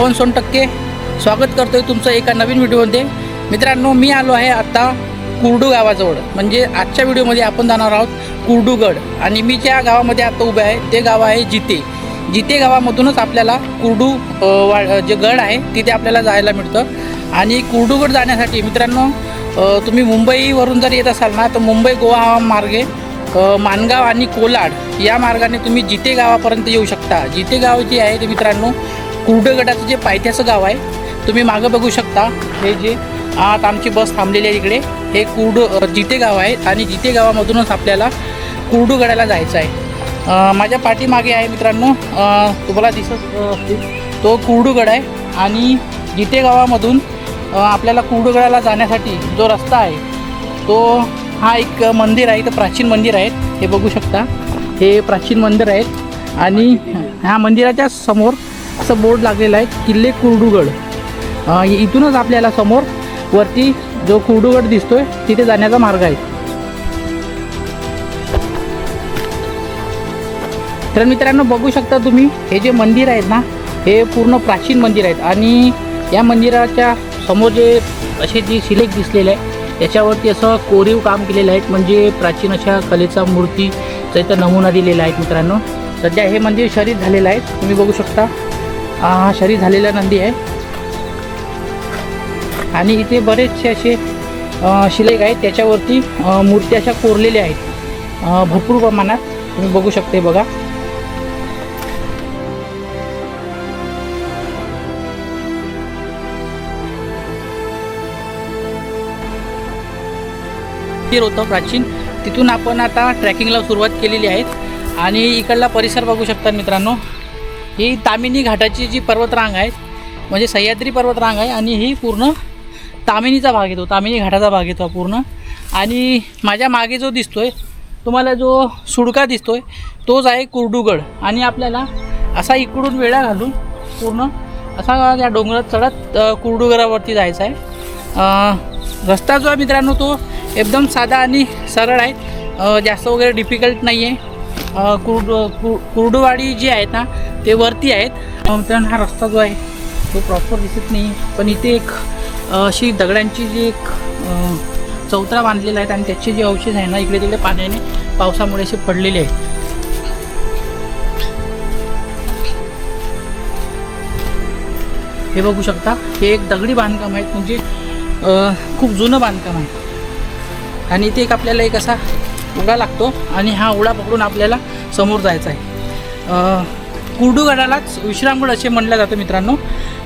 51% स्वागत करतोय तुमचं एका नवीन व्हिडिओमध्ये। मित्रांनो, मी आलो आहे आता कुर्डू गावाजवळ। म्हणजे आजच्या व्हिडिओमध्ये आपण जाणार आहोत कुर्डूगड। आणि मी ज्या गावामध्ये आता उभे आहे ते गाव आहे जिते। जिते गावामधूनच आपल्याला कुर्डू जे गड आहे तिथे आपल्याला जायला मिळतं। आणि कुर्डूगड जाण्यासाठी मित्रांनो, तुम्ही मुंबईवरून जर येत असाल ना तर मुंबई गोवा मार्गे मानगाव आणि कोलाड या मार्गाने तुम्ही जिते गावापर्यंत येऊ शकता। जिते गाव जे आहे ते मित्रांनो कुर्डूगडाचं जे पायथ्याचं गाव आहे, तुम्ही मागं बघू शकता। हे जे आता आमची बस थांबलेली आहे इकडे, हे जिते गाव आहे। आणि जिते गावामधूनच आपल्याला कुर्डूगडाला जायचं आहे। माझ्या पाठीमागे आहे मित्रांनो, तुम्हाला दिसत तो कुर्डूगड आहे। आणि जिते गावामधून आपल्याला कुर्डूगडाला जाण्यासाठी जो रस्ता आहे तो हा एक मंदिर आहे, इथं प्राचीन मंदिर आहे, हे बघू शकता। हे प्राचीन मंदिर आहे आणि ह्या मंदिराच्या समोर असं बोर्ड लागलेला आहे, किल्ले कुर्डूगड। इथूनच आपल्याला समोर वरती जो कुर्डूगड दिसतोय तिथे जाण्याचा मार्ग आहे। तर मित्रांनो बघू शकता तुम्ही, हे जे मंदिर आहेत ना हे पूर्ण प्राचीन मंदिर आहेत। आणि या मंदिराच्या समोर जे असे जे शिलेक दिसलेले आहे याच्यावरती असं कोरीव काम केलेलं आहे, म्हणजे प्राचीन अशा कलेचा मूर्तीचा इथं नमुना दिलेला आहे। मित्रांनो, सध्या हे मंदिर शहीद झालेलं आहे, तुम्ही बघू शकता। हा शहीद झालेला नंदी आहे। आणि इथे बरेचसे असे शिलेक आहेत, त्याच्यावरती मूर्त्या अशा कोरलेल्या आहेत भरपूर प्रमाणात, तुम्ही बघू शकता। बघा, होतं प्राचीन, तिथून आपण आता ट्रॅकिंगला सुरुवात केलेली आहे। आणि इकडला परिसर बघू शकता मित्रांनो, ही तामिनी घाटाची जी पर्वतरांग आहे, म्हणजे सह्याद्री पर्वतरांग आहे। आणि ही पूर्ण तामिनीचा भाग येतो, तामिनी घाटाचा भाग येतो पूर्ण। आणि माझ्या मागे जो दिसतोय तुम्हाला, जो सुडका दिसतोय तोच आहे कुर्डूगड। आणि आपल्याला असा इकडून वेळा घालून पूर्ण असा या डोंगरात चढत कुर्डूगडावरती जायचं आहे। रस्ता जो आहे मित्रांनो तो एकदम साधा आणि सरळ आहे, जास्त वगैरे डिफिकल्ट नाही आहे। कुर्डूवाडी जी आहेत ना ते वरती आहेत। मित्रांनो, हा रस्ता जो आहे तो प्रॉपर दिसत नाही, पण इथे एक अशी दगडांची जी एक चौतरा बांधलेला आहे आणि त्याचे जे अवशेष आहे ना इकडे तिकडे पाण्याने पावसामुळे असे पडलेले आहेत। हे बघू शकता, हे एक दगडी बांधकाम आहे, म्हणजे खूप जुनं बांधकाम आहे। आणि इथे एक आपल्याला एक असा उडा लागतो आणि हा उडा पकडून आपल्याला समोर जायचं आहे। कुर्डूगडालाच विश्रामगड असे म्हटलं जातं मित्रांनो।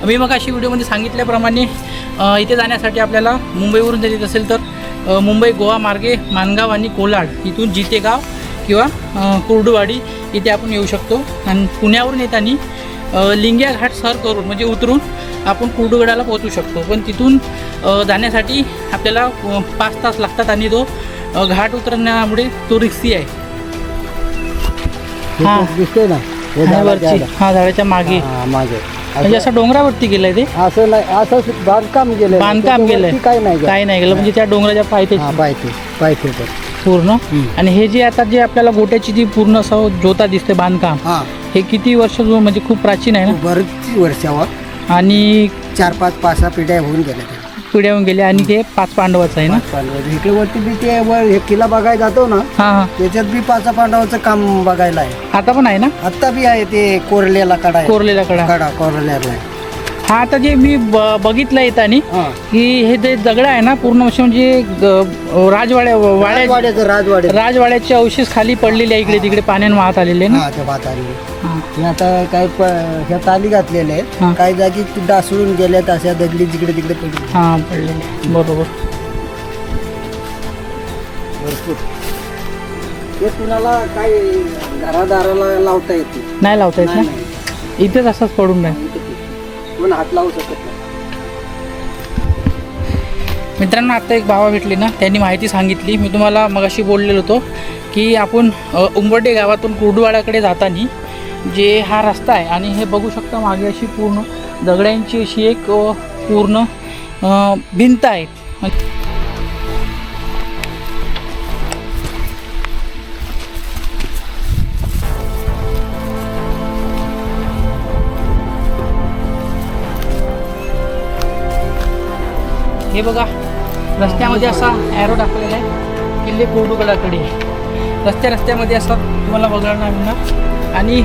मी मग अशी व्हिडिओमध्ये सांगितल्याप्रमाणे इथे जाण्यासाठी आपल्याला मुंबईवरून जर येत असेल तर मुंबई गोवा मार्गे मानगाव आणि कोलाड इथून जितेगाव किंवा कुर्डूवाडी इथे आपण येऊ शकतो। आणि पुण्यावरून येताना लिंगिया घाट सर करून म्हणजे उतरून आपण कुर्डूगडाला पोहोचू शकतो। पण तिथून जाण्यासाठी आपल्याला 5 तास लागतात आणि तो घाट उतरण्यामुळे तो रिस्की आहे। हा दिसते ना हा झाडाच्या मागे म्हणजे असं डोंगरावरती गेलंय ते, असं नाही, असं बांधकाम केलंय, काय नाही गेलं, म्हणजे त्या डोंगराच्या पायथ्याशी पूर्ण। आणि हे जे आता जे आपल्याला गोट्याची जी पूर्ण असं जोता दिसते बांधकाम, हे किती वर्ष म्हणजे खूप प्राचीन आहे ना, बरीच वर्षावर। आणि 4-5 पिढ्या होऊन गेल्या आणि ते 5 पांडवाचं आहे ना। इकडे वरती बी ते हे किल्ला बघायला जातो ना, त्याच्यात बी 5 पांडवाचं काम बघायला आहे। आता पण आहे ना, आता बी आहे ते कोरलेला कडा कोरलेला। हा आता जे मी बघितलं येतानी की हे जे दगड आहे ना पूर्ण म्हणजे राजवाड्याचे अवशेष खाली पडलेले आहे, इकडे तिकडे पाण्याने वाहत आलेले ना। आता काय ह्या ताली घातलेले आहेत, काही जागी डासळून गेल्यात, अशा दगडी जिकडे तिकडे पडलेले। बरोबर, भरपूर ते कुणाला काय घरादाराला लावता येते, नाही लावता येत ना, इथेच असंच पडून नाही, कोण हात लावू शकत नाही। मित्रांनो, आता एक बाबा भेटले ना, त्यांनी माहिती सांगितली। मी तुम्हाला मगाशी बोललेलो होतो की आपण उंबर्डे गावातून कुर्डूवाडाकडे जाताना जे हा रस्ता आहे, आणि हे बघू शकता मागे अशी पूर्ण दगडांची अशी एक पूर्ण भिंत आहे। बघा रस्त्यामध्ये असा ॲरो टाकलेला आहे किल्ले कोरडूगडाकडे. रस्त्यामध्ये असं तुम्हाला बघायला मिळणार. आणि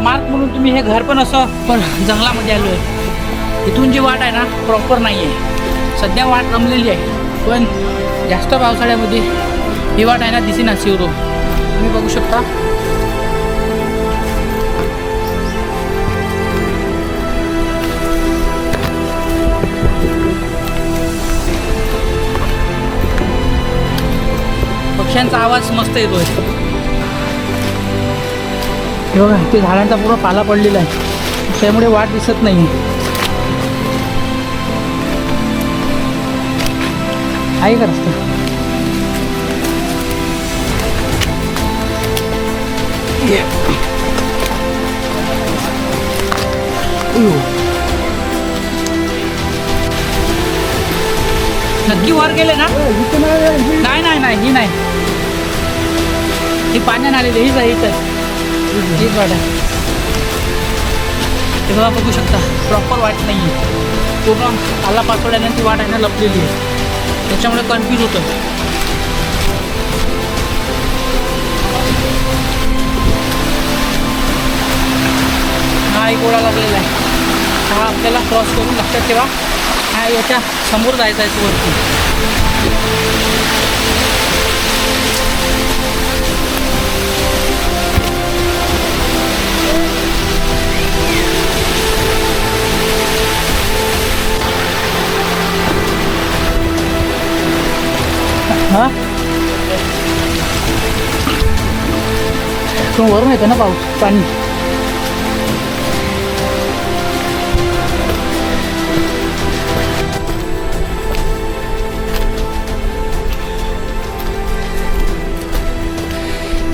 मार्क म्हणून तुम्ही हे घर पण असं पण जंगलामध्ये आलो आहे. इथून जी वाट आहे ना प्रॉपर नाही आहे. सध्या वाट रमलेली आहे पण जास्त पावसाळ्यामध्ये ही वाट आहे ना दिसेना शिवरो. तुम्ही बघू शकता. पक्ष्यांचा आवाज मस्त येतोय. हे बघा ते झाडांचा पूर्ण पाला पडलेला आहे त्यामुळे वाट दिसत नाही आहे का रस्ता. नक्की वर गेले ना. नाही ही नाही. ही पाण्याने आलेली हीच आहे. हीच वाट आहे. हे बघा बघू शकता प्रॉपर वाट नाही आहे. पूर्ण आला पाचोड्याने ती वाट आहे ना लपलेली आहे त्याच्यामुळे कन्फ्यूज होतं. हा एक ओढा लागलेला आहे. हा आपल्याला क्रॉस करून लक्षात ठेवा. हा याच्या समोर जायचं आहे वरती. हा तो वरून येतं ना पाऊस पाणी.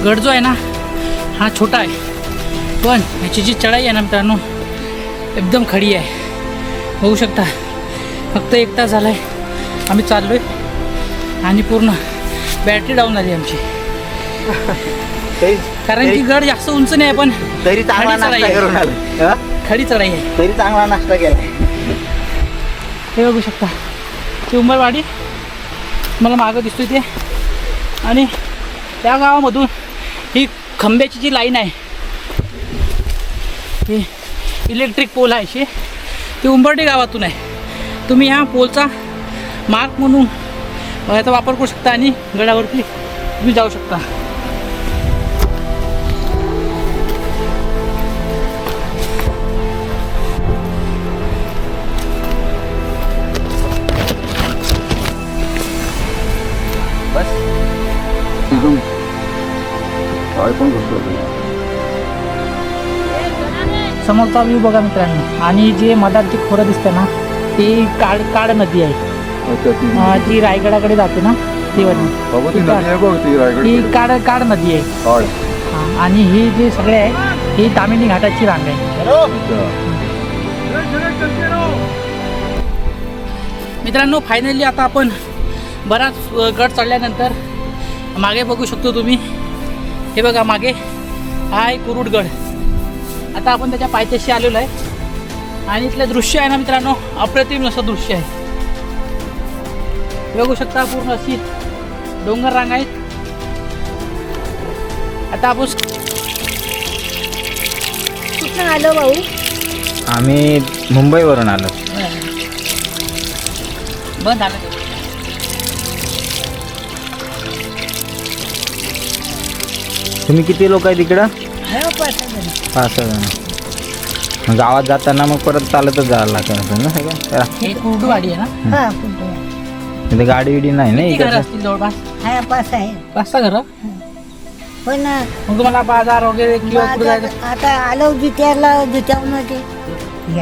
गड जो आहे ना हा छोटा आहे पण याची जी चढाई आहे ना मित्रांनो एकदम खडी आहे. बघू शकता फक्त 1 तास झाला आहे आम्ही चाललो आहे आणि पूर्ण बॅटरी डाऊन झाली आमची. कारण की गड जास्त उंच नाही आहे पण तरी चांगला नाश्ता करून आलो. खडी चढाई आहे तरी चांगला नाश्ता केला. हे बघू शकता ती उंबरवाडी मला मागं दिसतोय ते. आणि त्या गावामधून ही खंब्याची जी लाईन आहे ही इलेक्ट्रिक पोल आहे अशी ती उंबर्डी गावातून आहे. तुम्ही ह्या पोलचा मार्क म्हणून याचा वापर करू शकता आणि गडावरती तुम्ही जाऊ शकता. समोरचा व्ह्यू बघा मित्रांनो. आणि जे मधात जी खोरं दिसतं ना ती काड नदी आहे. जी रायगडाकडे जाते ना ती ही काड नदी आहे. आणि ही जी सगळे आहे ही तामिनी घाटाची रांग आहे. मित्रांनो फायनली आता आपण बराच गड चढल्यानंतर मागे बघू शकतो तुम्ही. हे बघा मागे हा आहे कुरुडगड. आता आपण त्याच्या पायथ्याशी आलेलो आहे आणि इथलं दृश्य आहे ना मित्रांनो अप्रतिम असं दृश्य आहे. बघू शकता पूर्ण अशी डोंगर रांग आहेत. आता आपण कुठं आलो भाऊ. आम्ही मुंबईवरून आलो. बंद झालं. तुम्ही किती लोक आहे तिकडं. 5 जण. मग गावात जाताना मग परत चालतच जायला लागतं ना सगळं. हे कुर्डूवाडी आहे ना. हा तिथे गाडी बिडी नाही ना किती घरं इकडे. असतील जवळपास. 5 आहे 5-6 घरं. पण मग तुम्हाला बाजार वगैरे किंवा कुठं जायचं. आता आलो जुत्यावून ते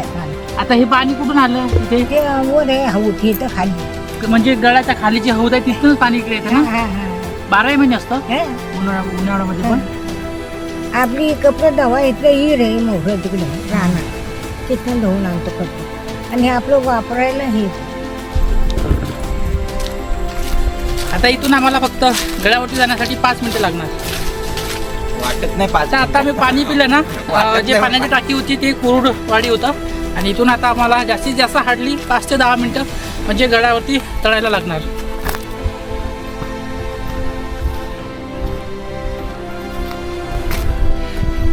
आता हे पाणी कुठून आलं इथे. ते वर आहे हौद इथं खाली. म्हणजे गडाच्या खाली जी हौद आहे तिथूनच पाणी इकडे येतं ना. हा 12 महिने असतं हा उन्हाळ्यामध्ये पण. आपली कपडे धवा इथलं हिर आहे मोठं तिकडे राहणार तिथून धुवून आणतो कपडे. आणि आपलं वापरायला हे आता इथून आम्हाला फक्त गडावरती जाण्यासाठी 5 मिनिटं लागणार. वाटत नाही 5. आता मी पाणी पिलं ना जे पाण्याची टाकी होती ते कुरुडवाडी होतं आणि इथून आता आम्हाला जास्तीत जास्त हार्डली 5 ते 10 मिनिटं म्हणजे गडावरती चढायला लागणार.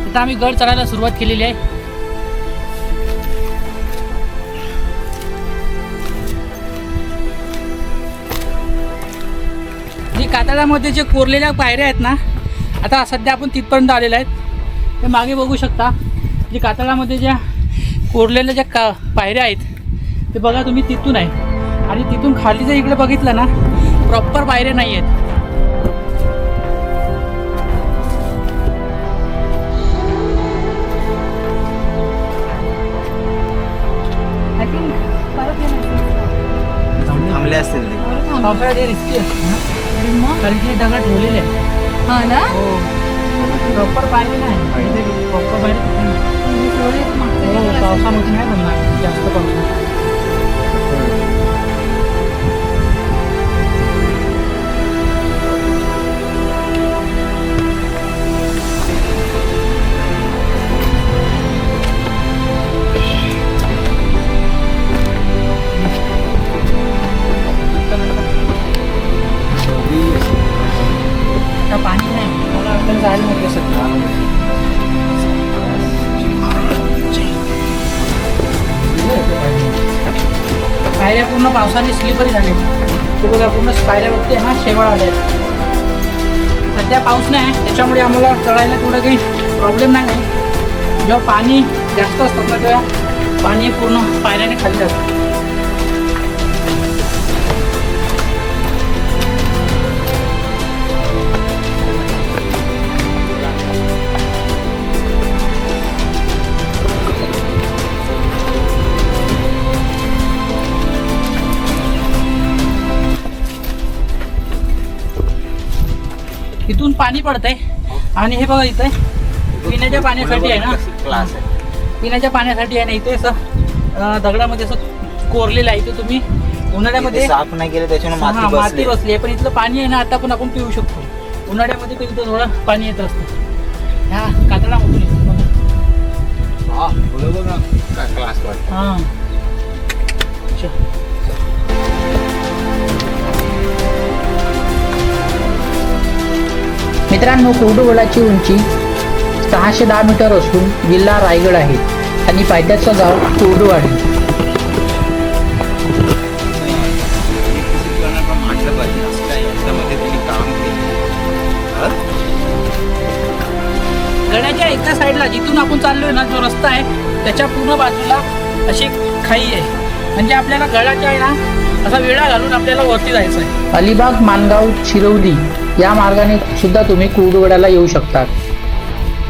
आता आम्ही गड चढायला सुरुवात केलेली आहे. जी कातळामध्ये जे कोरलेल्या पायऱ्या आहेत ना, आता सध्या आपण तिथपर्यंत आलेल्या आहेत. ते मागे बघू शकता, जे कातळामध्ये ज्या कोरलेल्या ज्या पायऱ्या आहेत ते बघा तुम्ही, तिथून आहे. आणि तिथून खाली जर इकडे बघितलं ना, प्रॉपर पायऱ्या नाही आहेत. थांबले असतील ते. पावसाळ्यात हे रिस्की असते ना, कारण की दगड ठेवलेले आहे. हा ना, प्रॉपर पायरी नाही, प्रॉपर पायरी पावसामध्ये नाही बनणार जास्त पाऊस. पाणी नाही, मला आपल्याला जायला मिळते सध्या. पायऱ्या पूर्ण पावसाने स्लिपरी झाले. ते बघा पूर्ण पायऱ्या बघते हा शेवाळ आले. सध्या पाऊस नाही, त्याच्यामुळे आम्हाला चढायला थोडं काही प्रॉब्लेम नाही. जेव्हा पाणी जास्त असतं ना, तेव्हा पाणी पूर्ण पायऱ्याने खाली जातं. इथून पाणी पडतंय आणि हे बघा इथे पिण्याच्या पाण्यासाठी आहे ना, क्लास आहे. पिण्याच्या पाण्यासाठी आहे ना, इथे असं दगडामध्ये असं कोरलेलं आहे. इथे तुम्ही उन्हाळ्यामध्ये साफ नाही केलं त्याच्यामुळे हा, माती माती बसली. बसली आहे. पण इथलं पाणी आहे ना, आता पण आपण पिऊ शकतो. उन्हाळ्यामध्ये पण इथं थोडं पाणी येत असतं. ह्या कातळामधून येतं बघा. बरोबर ना, क्लास वाटतं. हां अच्छा. मित्रांनो, कुर्डुगडाची उंची 610 मीटर असून जिल्हा रायगड आहे आणि पायथ्याचं गाव कुर्डुवाडी. म्हटलं पाहिजे असं काय याच्यामध्ये त्यांनी काम केलं. गडाच्या एका साईडला जिथून आपण चाललोय ना, जो रस्ता आहे त्याच्या पूर्ण बाजूला अशी खाई आहे. म्हणजे आपल्याला गडाच्या आहे ना, असा वेळा घालून आपल्याला वरती जायचं आहे. अलिबाग, मानगाव, शिरवली या मार्गाने सुद्धा तुम्ही कुर्डुगडाला येऊ शकता.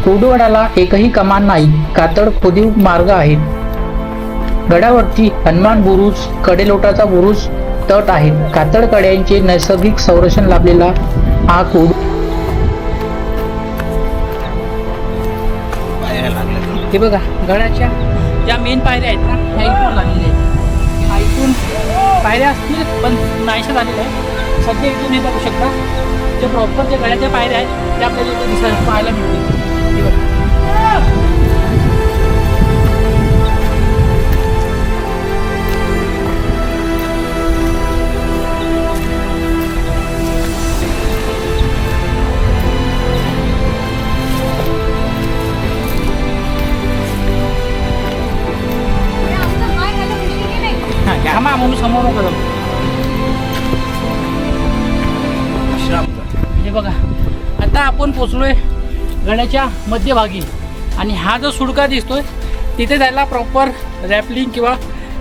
कुर्डुगडाला एकही कमान नाही, कातळ खोदीव मार्ग आहेत. गडावरती हनुमान बुरुज, कडेलोटाचा बुरुज, तट आहेत. कातळ कड्यांचे नैसर्गिक संरक्षण लाभलेला हा पायऱ्या लागल्या. हे बघा, गडाच्या ज्या मेन पायऱ्या आहेत ना, ह्या इथून लागलेल्या आहेत. ह्या इथून पायऱ्या असतील पण नाहीशा झालेल्या आहेत. सध्या इथून हे बघू शकता, जे प्रॉपर जे गडाच्या पायऱ्या आहेत त्या आपल्याला इथे दिसायला पाहायला मिळतील. हे बघा. घ्या म्हणून समोर बघा. हे बघा, आता आपण पोचलोय गडाच्या मध्यभागी आणि हा जो सुडका दिसतोय तिथे जायला प्रॉपर रॅपलिंग किंवा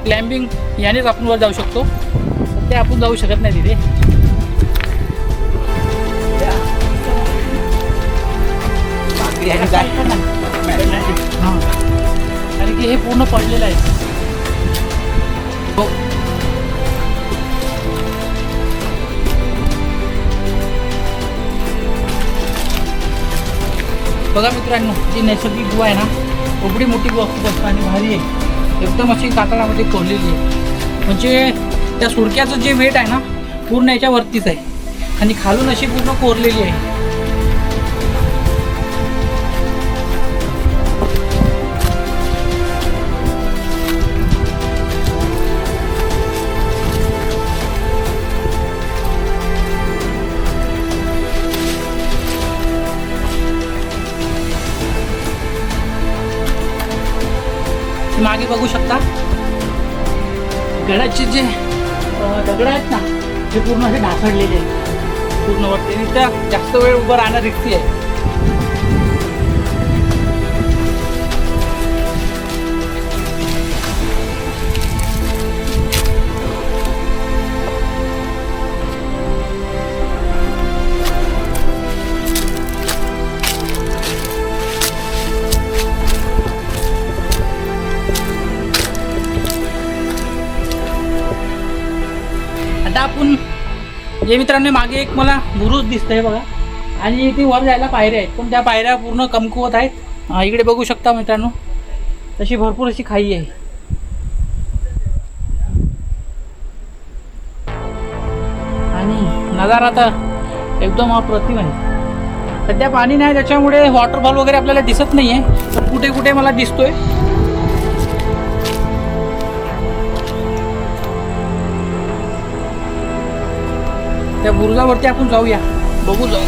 क्लाइम्बिंग यानेच आपण वर जाऊ शकतो. ते आपण जाऊ शकत नाही तिथे. हां, कारण की हे पूर्ण पडलेलं आहे. हो. बघा मित्रांनो, जी नैसर्गिक गुहा आहे ना, एवढी मोठी गुहा खूप असतं आणि भारी आहे. एकदम अशी कातळामध्ये कोरलेली आहे. म्हणजे त्या सुडक्याचं जे वेट आहे ना, पूर्ण याच्यावरतीच आहे आणि खालून अशी पूर्ण कोरलेली आहे. मागे बघू शकता गडाचे जे दगड आहेत ना ते पूर्ण असे ढासळलेले आहेत पूर्ण वरती. तिथं जास्त वेळ उभं राहणं रिस्की आहे. आता आपण जे मित्रांनो मागे एक मला बुरुज दिसतंय बघा आणि इथे वर जायला पायऱ्या आहेत पण त्या पायऱ्या पूर्ण कमकुवत आहेत. इकडे बघू शकता मित्रांनो तशी भरपूर अशी खाई आहे. आणि नजारा तर एकदम अप्रतिम आहे. सध्या पाणी नाही त्याच्यामुळे वॉटरफॉल वगैरे आपल्याला दिसत नाही आहे पण कुठे कुठे मला दिसतोय. त्या बुरुजावरती आपण जाऊया बघू जाऊ.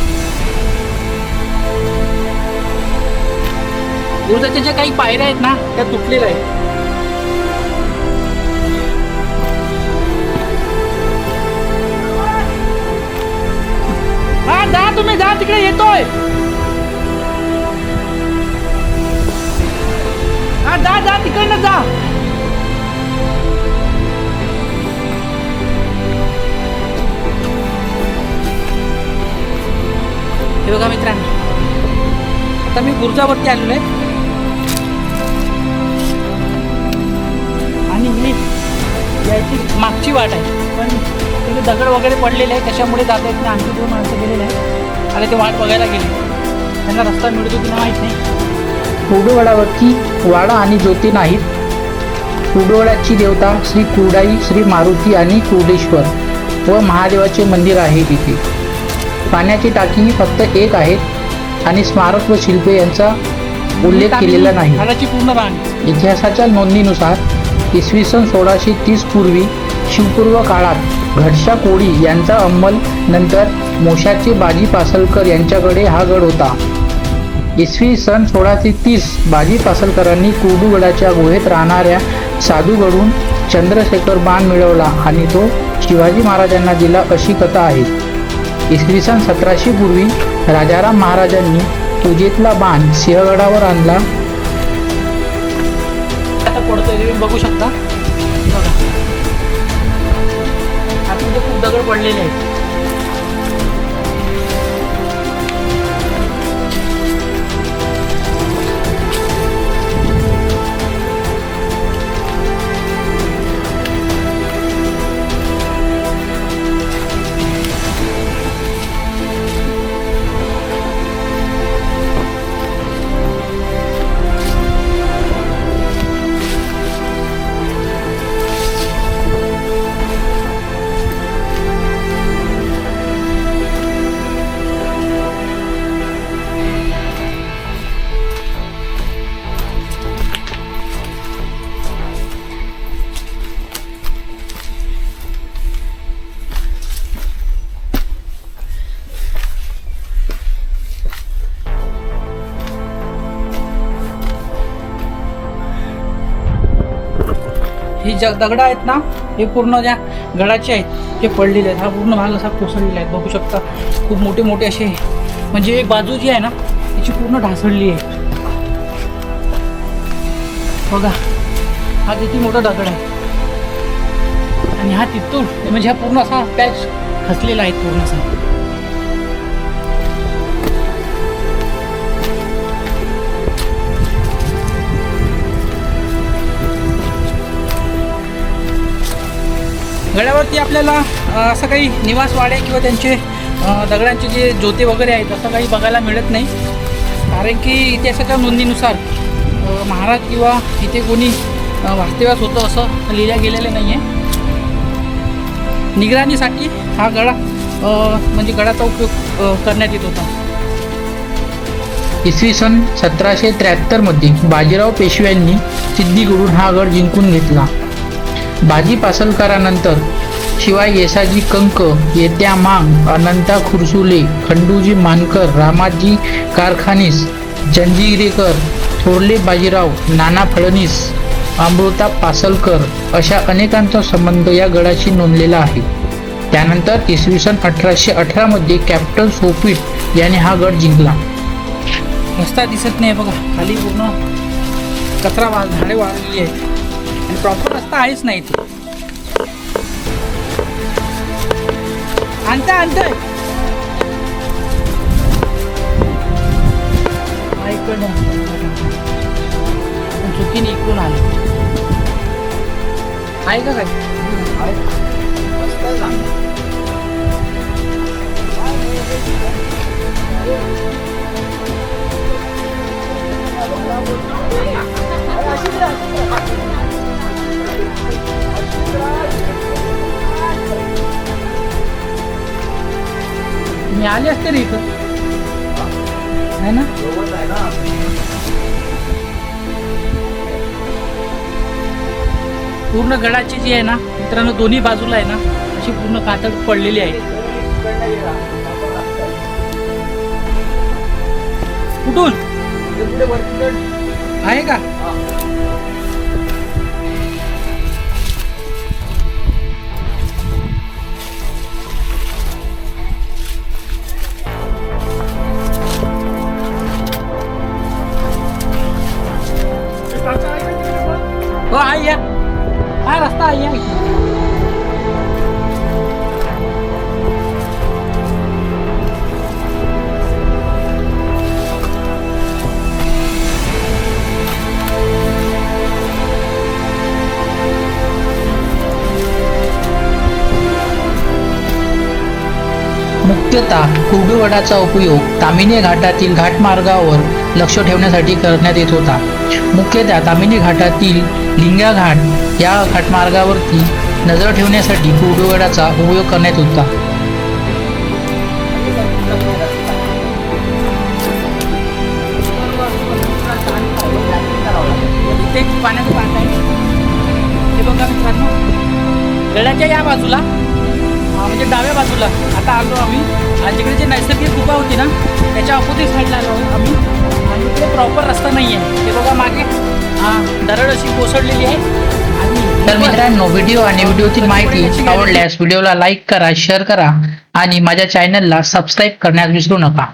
बुरुजाच्या ज्या काही पायऱ्या आहेत ना त्या तुटलेल्या आहेत. हा जा तुम्ही जा तिकडे येतोय. हा जा जा तिकडनं जा. हे बघा मित्रांनो आता मी बुरुजावरती आलेलो आहे आणि ही याची मागची वाट आहे पण तिथे दगड वगैरे पडलेले आहे त्याच्यामुळे जाता येत नाही. आणखी 2 माणसं गेलेले आहेत आणि ते वाट बघायला गेले. त्यांना रस्ता मिळतो की नाही माहीत नाही. कुर्डूगडावरती वाडा आणि ज्योती नाहीत. कुर्डूगडाची देवता श्री कुर्डाई, श्री मारुती आणि कुर्डेश्वर व महादेवाचे मंदिर आहे तिथे. पाण्याची टाकी फक्त एक आहेत आणि स्मारक व शिल्पे यांचा उल्लेख केलेला नाही. इतिहासाच्या नोंदीनुसार इसवी सन 1630 पूर्वी शिवपूर्व काळात घटशा कोळी यांचा अंमल नंतर मोशाचे बाजी पासलकर यांच्याकडे हा गड होता. इसवी सन 1630 बाजी पासलकरांनी कुर्डूगडाच्या गुहेत राहणाऱ्या साधूकडून चंद्रशेखर बाण मिळवला आणि तो शिवाजी महाराजांना दिला अशी कथा आहे. इसवी सन 1700 पूर्वी राजाराम महाराजांनी पूजेतला बाण सिंहगडावर आणला. आता पडतोय तुम्ही बघू शकता बघा आतमध्ये खूप दगड पडलेले आहेत. ही दगड आहेत ना हे पूर्ण ज्या गडाचे आहेत ते पडलेले आहेत. हा पूर्ण भाग असा कोसळलेला आहे बघू शकता. खूप मोठे मोठे असे म्हणजे एक बाजू जी आहे ना त्याची पूर्ण ढासळली आहे बघा. हा किती मोठा दगड आहे आणि हा तिथून म्हणजे हा पूर्ण असा पॅच खचलेला आहे पूर्ण असा. गडावरती आपल्याला असं काही निवासवाड्या किंवा त्यांचे दगडांचे जे जोते वगैरे आहेत असं काही बघायला मिळत नाही. कारण की इतिहासाच्या नोंदीनुसार महाराज किंवा इथे कोणी वास्तव्यास होतं असं लिहिलं गेलेलं नाही आहे. निगराणीसाठी हा गडा म्हणजे गडाचा उपयोग करण्यात येत होता. इसवी सन 1773 मध्ये बाजीराव पेशव्यांनी सिद्दीकडून हा गड जिंकून घेतला. बाजी पासलकरानंतर शिवाय येसाजी कंक, येत्या मांग, अनंता खुरसुले, खंडूजी मानकर, रामाजी कारखानीस, जंजिरेकर, थोरले बाजीराव, नाना फडणीस अमृता पासलकर अशा अनेकांचा संबंध या गडाशी नोंदलेला आहे. त्यानंतर इसवी सन 1818 मध्ये कॅप्टन सोफिट याने हा गड जिंकला. रस्ता दिसत नाही बघा, खाली पूर्ण कचरा झाडे वाळलेली आहेत आणि प्रॉपर रस्ता आहेच नाही इथे. आणतंय चुकीने इकडून आले आहे का काय? मी आले असते रे इथं आहे ना. पूर्ण गडाची जी आहे ना मित्रांनो, दोन्ही बाजूला आहे ना अशी पूर्ण कातड पडलेली आहे. कुठून आहे का? हो आहे या, हा रस्ता आहे या. मुख्यतः कुर्डुगडाचा उपयोग ताम्हिणी घाटातील घाटमार्गावर लक्ष ठेवण्यासाठी करण्यात येत होता. मुख्यतः ताम्हिणी घाटातील लिंगा घाट या घाटमार्गावरती नजर ठेवण्यासाठी कुर्डुगडाचा उपयोग करण्यात होता. इथे पाण्याचं पाणी आहे हे बघा मित्रांनो, गडाच्या या बाजूला म्हणजे डाव्या बाजूला आता आलो आम्ही. आणि जिकडे जी नैसर्गिक गुफा होती ना त्याच्या अपोजिट साईडला आलो आम्ही. आणि इकडे प्रॉपर रस्ता नाही आहे हे बघा मागे दरड अशी कोसळलेली आहे. तर मित्रांनो, व्हिडिओ आणि व्हिडिओतील माहिती आवडल्यास व्हिडिओला लाईक करा, शेअर करा आणि माझ्या चॅनलला सबस्क्राईब करण्यास विसरू नका.